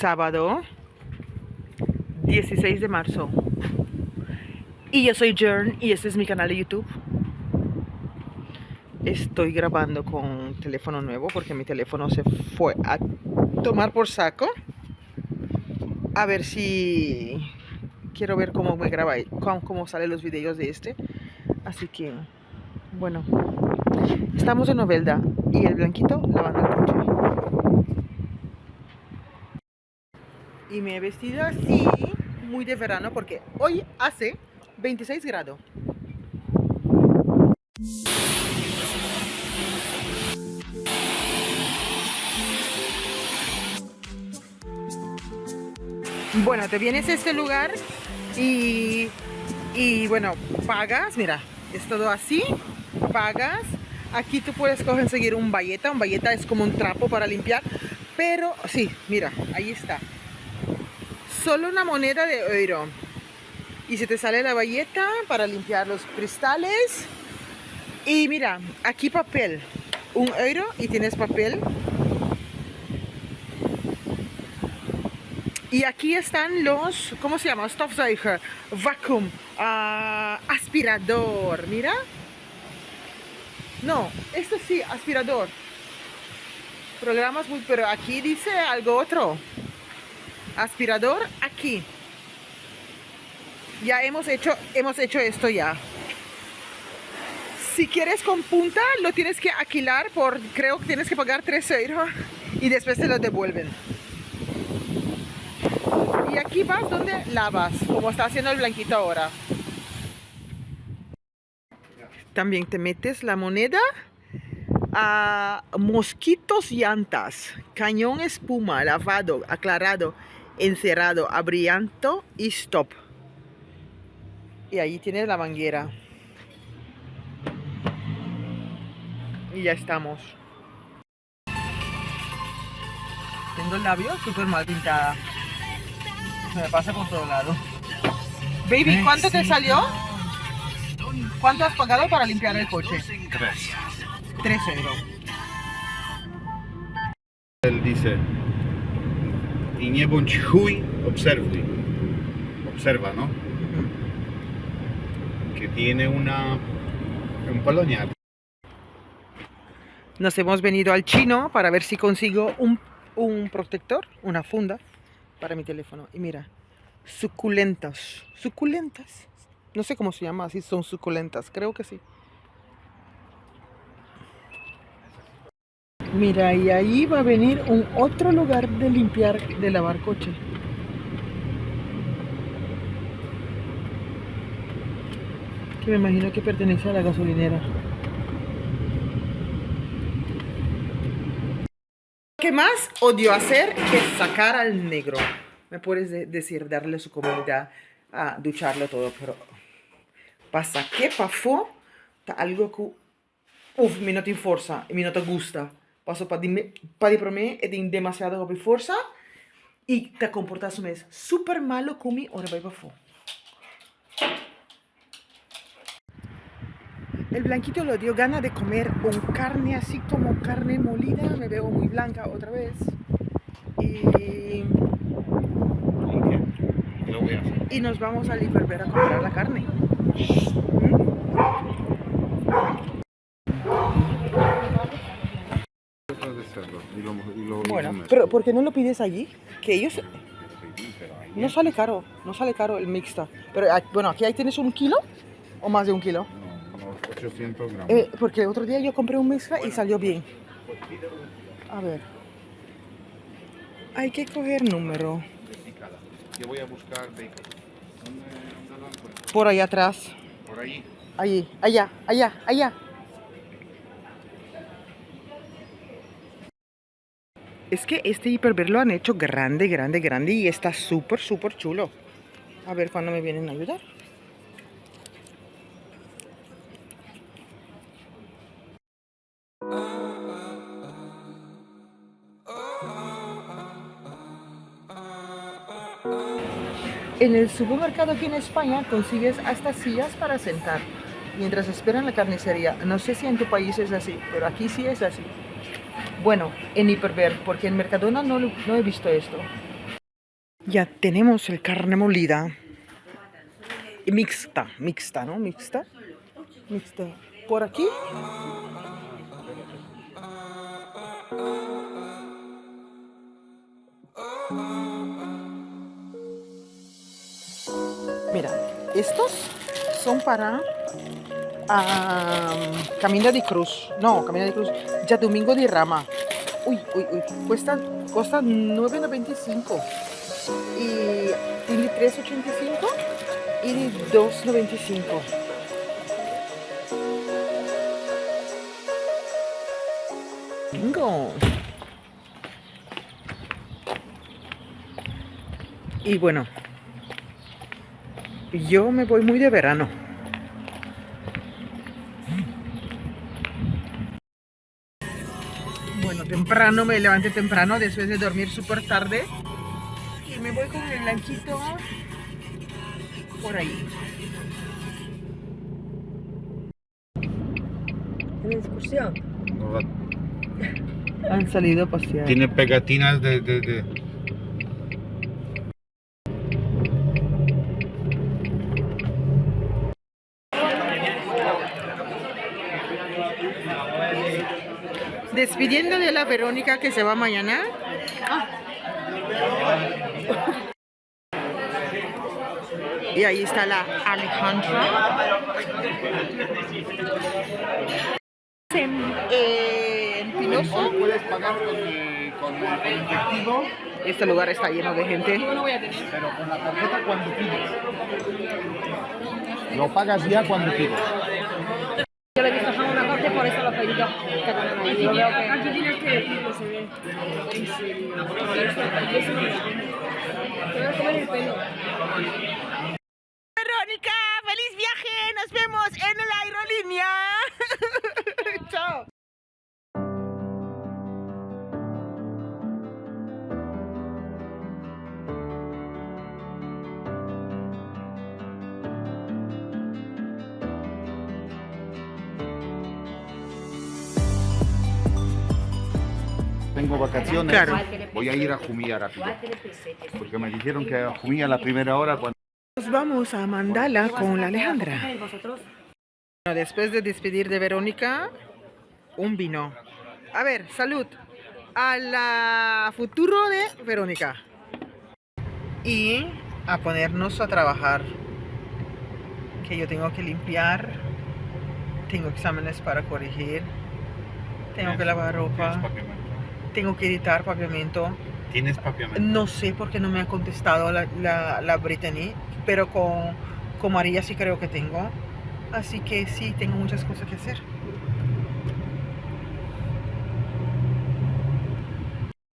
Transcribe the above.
sábado 16 de marzo. Y yo soy Jern y este es mi canal de YouTube. Estoy grabando con teléfono nuevo porque mi teléfono se fue a tomar por saco. A ver si quiero ver cómo me graba, cómo salen los videos de este. Así que, bueno, estamos en Novelda y el blanquito lavando el coche. Y me he vestido así, muy de verano, porque hoy hace 26 grados. Bueno, te vienes a este lugar y bueno, pagas, mira, es todo así, pagas. Aquí tú puedes conseguir un bayeta es como un trapo para limpiar, pero sí, mira, ahí está. Solo una moneda de euro. Y se te sale la bayeta para limpiar los cristales. Y mira, aquí papel, 1 euro y tienes papel. Y aquí están los, ¿cómo se llama? Stofzuiger, vacuum, aspirador, mira. No, esto sí, aspirador. Programas muy, pero aquí dice algo otro. Aspirador aquí. Ya hemos hecho esto ya. Si quieres con punta, lo tienes que alquilar por, creo que tienes que pagar 3 euros y después te lo devuelven. Y aquí vas donde lavas, como está haciendo el blanquito ahora. También te metes la moneda a mosquitos llantas, cañón espuma, lavado, aclarado, encerado, abrianto y stop. Y ahí tienes la manguera. Y ya estamos. Tengo el labio súper mal pintada. Se me pasa por todo lado. Baby, ¿cuánto te salió? ¿Cuánto has pagado para limpiar el coche? 3 euros. Él dice: "I nie bądź chuj, obserwuj". Observa, ¿no? Que tiene un Polonia. Nos hemos venido al chino para ver si consigo un protector, una funda para mi teléfono. Y mira, suculentas. Suculentas. No sé cómo se llama, si son suculentas, creo que sí. Mira, y ahí va a venir un otro lugar de limpiar, de lavar coche. Que me imagino que pertenece a la gasolinera. ¿Qué más odio hacer que sacar al negro? Me puedes decir, darle su comida, a ducharlo todo, pero passa che pa fu algo che mi non ti forza e mi non ti gusta. Passo pa di per me ed in demasiado per forza y te comportas un mes super malo come ora vai pa fu. El blanquito lo dio gana de comer un carne así como carne molida. Me veo muy blanca otra vez. Y nos vamos a Liverpool a comprar la carne. Bueno, pero ¿por qué no lo pides allí? Que ellos... No sale caro el mixta. Pero bueno, aquí ahí tienes 1 kilo o más de 1 kilo. 800 gramos. Porque el otro día yo compré un mixta y salió bien. A ver. Hay que coger número. Yo voy a buscar bacon. Por ahí atrás. Por ahí. Allí, allá. Es que este hiperver lo han hecho grande y está súper chulo. A ver cuándo me vienen a ayudar. En el supermercado aquí en España consigues hasta sillas para sentar mientras esperan la carnicería. No sé si en tu país es así, pero aquí sí es así. Bueno, en Hiperver, porque en Mercadona no he visto esto. Ya tenemos el carne molida. Mixta, ¿no? Mixta. Por aquí. Mira, estos son para Camino de Cruz. No, Camino de Cruz. Ya Domingo de Rama. Uy. Cuesta 9,95. Y tiene 3,85 y 2,95. Bingo. Y bueno, yo me voy muy de verano. Bueno, temprano, me levanté temprano después de dormir súper tarde. Y me voy con el lanchito por ahí. ¿En excursión? Han salido a pasear. Tiene pegatinas de... Despidiendo de la Verónica que se va mañana. Y ahí está la Alejandra. En Pinoso. Puedes pagar con efectivo, Este lugar está lleno de gente. pero con la tarjeta cuando pides. Lo pagas ya cuando pides. Yo le he visto a una corte, por eso lo pedí yo. Aquí tienes que decirlo, se ve. En serio. Te voy a comer el pelo. Verónica, feliz viaje. Nos vemos en la aerolínea. Chao. Tengo vacaciones, Claro. voy a ir a Jumilla rápido. Porque me dijeron que a Jumilla a la primera hora cuando... Nos vamos a Mandala con la Alejandra. ¿Vosotros? Bueno, después de despedir de Verónica, un vino. A ver, salud a la futuro de Verónica. Y a ponernos a trabajar. Que yo tengo que limpiar. Tengo exámenes para corregir. Tengo que lavar ropa. Tengo que editar paviamento. ¿Tienes papiamento? No sé por qué no me ha contestado la Brittany, pero con María sí creo que tengo. Así que sí, tengo muchas cosas que hacer.